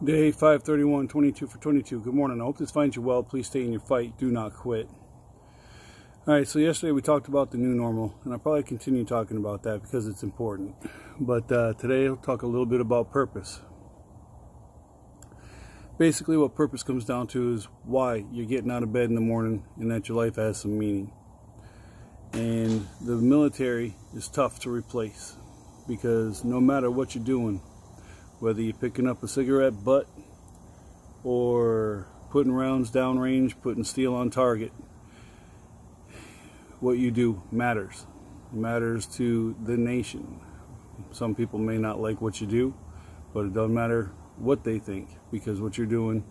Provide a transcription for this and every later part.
Day 531, 22 for 22. Good morning. I hope this finds you well. Please stay in your fight. Do not quit. Alright, so yesterday we talked about the new normal, and I'll probably continue talking about that because it's important. But today I'll talk a little bit about purpose. Basically what purpose comes down to is why you're getting out of bed in the morning and that your life has some meaning. And the military is tough to replace because no matter what you're doing, whether you're picking up a cigarette butt or putting rounds downrange, putting steel on target, what you do matters. It matters to the nation. Some people may not like what you do, but it doesn't matter what they think, because what you're doing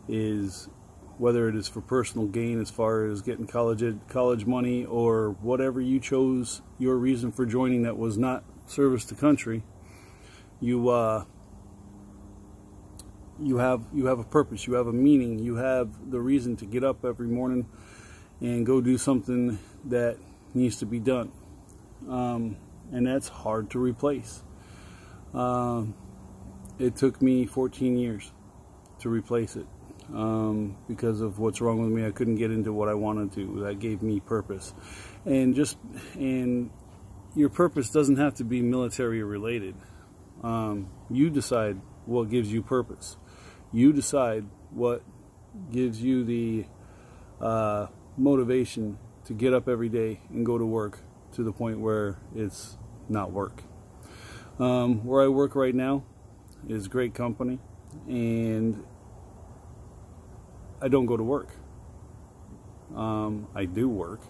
is, whether it is for personal gain as far as getting college money or whatever you chose your reason for joining that was not service to country, you have a purpose, you have a meaning, you have the reason to get up every morning and go do something that needs to be done. And that's hard to replace. It took me 14 years to replace it because of what's wrong with me. I couldn't get into what I wanted to. That gave me purpose. And your purpose doesn't have to be military related. You decide what gives you purpose. You decide what gives you the motivation to get up every day and go to work to the point where it's not work. Where I work right now is a great company, and I don't go to work. I do work,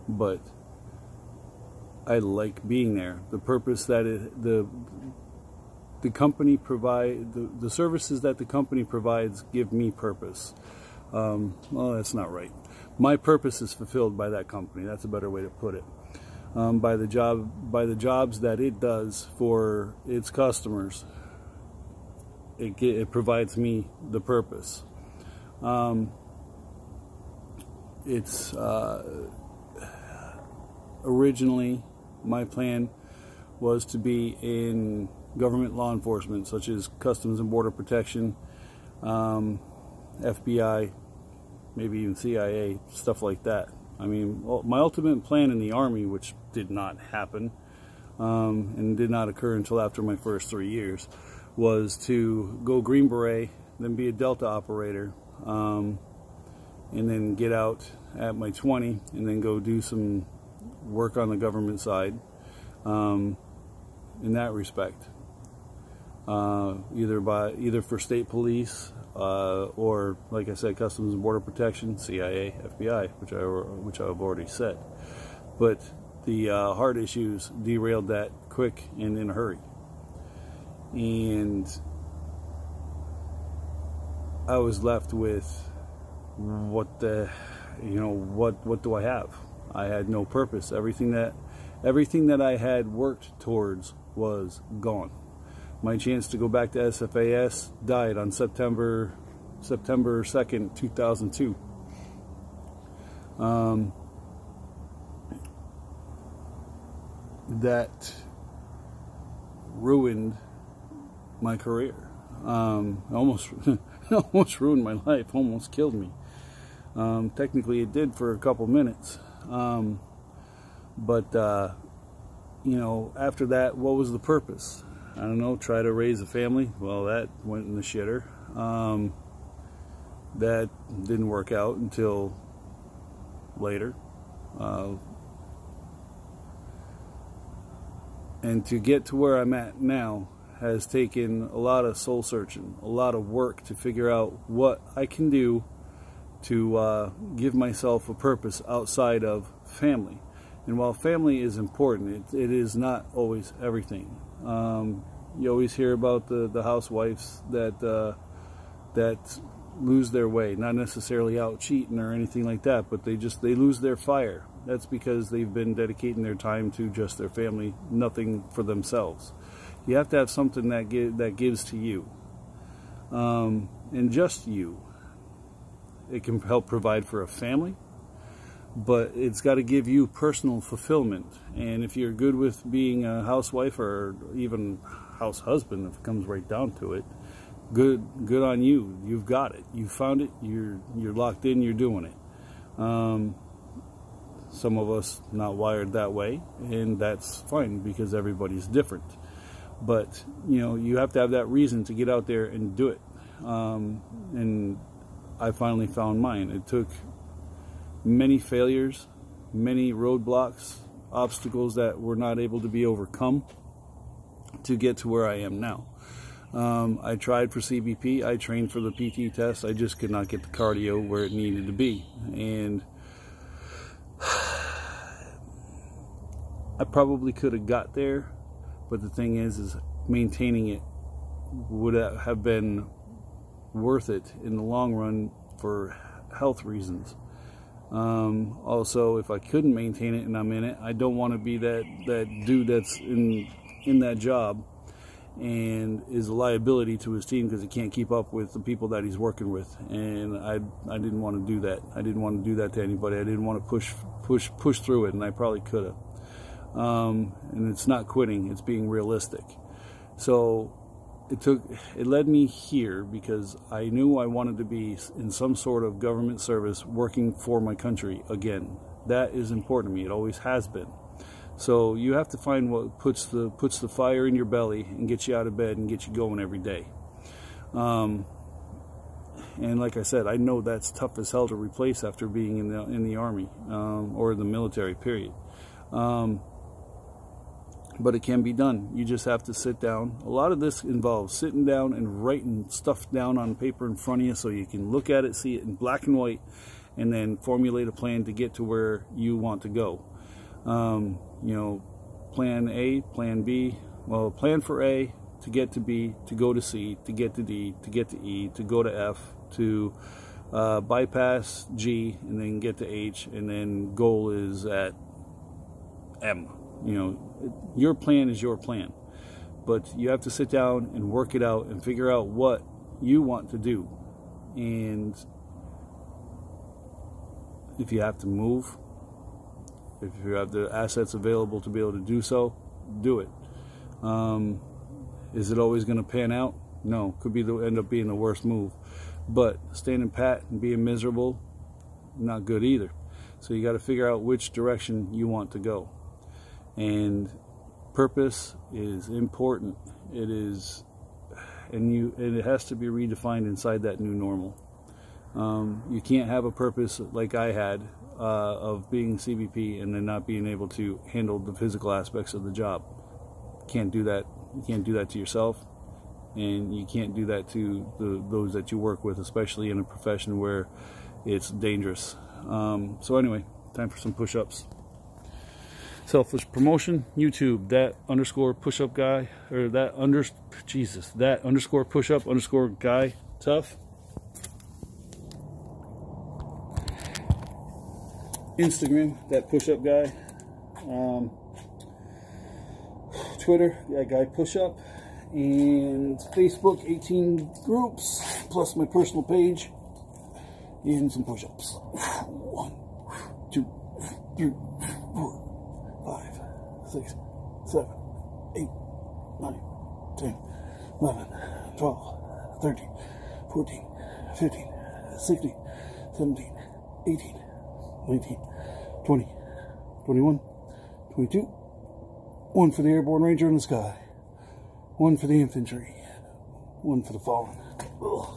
but I like being there. The purpose that the company the services that the company provides give me purpose. Well, that's not right. My purpose is fulfilled by that company. That's a better way to put it. By the jobs that it does for its customers, it provides me the purpose. It's originally my plan was to be in government law enforcement, such as Customs and Border Protection, FBI, maybe even CIA, stuff like that. I mean, my ultimate plan in the Army, which did not happen and did not occur until after my first 3 years, was to go Green Beret, then be a Delta operator, and then get out at my 20 and then go do some work on the government side in that respect. Either for state police or, like I said, Customs and Border Protection, CIA, FBI, which I've already said. But the heart issues derailed that quick and in a hurry. And I was left with what do I have? I had no purpose. Everything that I had worked towards was gone. My chance to go back to SFAS died on September 2nd, 2002. That ruined my career. Almost ruined my life. Almost killed me. Technically, it did for a couple minutes. But after that, what was the purpose? I don't know, try to raise a family. Well, that went in the shitter. That didn't work out until later. And to get to where I'm at now has taken a lot of soul searching, a lot of work to figure out what I can do to give myself a purpose outside of family. And while family is important, it is not always everything. You always hear about the housewives that lose their way, not necessarily out cheating or anything like that, but they lose their fire. That's because they've been dedicating their time to just their family, nothing for themselves. You have to have something that gives to you, and just you. It can help provide for a family, but it's got to give you personal fulfillment. And if you're good with being a housewife or even house husband, if it comes right down to it, good on you. You've got it. You found it. You're locked in. You're doing it. Some of us not wired that way, and that's fine because everybody's different. But you have to have that reason to get out there and do it. And I finally found mine. It took many failures, many roadblocks, obstacles that were not able to be overcome to get to where I am now. I tried for CBP. I trained for the PT test. I just could not get the cardio where it needed to be. And I probably could have got there, but the thing is maintaining it would have been worth it in the long run for health reasons. Also, if I couldn't maintain it and I'm in it, I don't want to be that dude that's in that job and is a liability to his team because he can't keep up with the people that he's working with. And I didn't want to do that. I didn't want to do that to anybody. I didn't want to push through it, and I probably could have. And it's not quitting, it's being realistic. So it led me here because I knew I wanted to be in some sort of government service working for my country again. That is important to me. It always has been. So you have to find what puts the fire in your belly and gets you out of bed and gets you going every day. And like I said, I know that's tough as hell to replace after being in the Army or the military, period. But it can be done. You just have to sit down. A lot of this involves sitting down and writing stuff down on paper in front of you so you can look at it, see it in black and white, and then formulate a plan to get to where you want to go. Plan A, plan B. Well, plan for A, to get to B, to go to C, to get to D, to get to E, to go to F, to bypass G, and then get to H, and then goal is at M. Your plan is your plan, but you have to sit down and work it out and figure out what you want to do. And if you have to move, if you have the assets available to be able to do so, do it. Is it always going to pan out? No, could be end up being the worst move. But standing pat and being miserable, not good either. So you got to figure out which direction you want to go. And purpose is important. It is, and it has to be redefined inside that new normal. You can't have a purpose like I had of being CBP and then not being able to handle the physical aspects of the job. Can't do that. You can't do that to yourself, and you can't do that to those that you work with, especially in a profession where it's dangerous. So anyway, time for some push-ups. Selfish promotion, YouTube, that_push-up guy, or that underscore push-up underscore guy, tough. Instagram, that push-up guy. Twitter, that guy push-up. And Facebook, 18 groups, plus my personal page, and some push-ups. 1, 2, 3, 4. 5, 6, 7, 8, 9, 10, 11, 12, 13, 14, 15, 16, 17, 18, 19, 20, 21, 22. 1 for the airborne ranger in the sky. 1 for the infantry. 1 for the fallen. Ugh.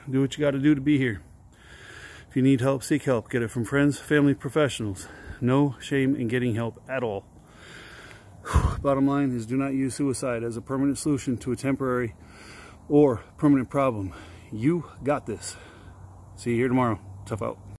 Do what you got to do to be here. If you need help, seek help. Get it from friends, family, professionals. No shame in getting help at all. Bottom line is, do not use suicide as a permanent solution to a temporary or permanent problem. You got this. See you here tomorrow. Tough out.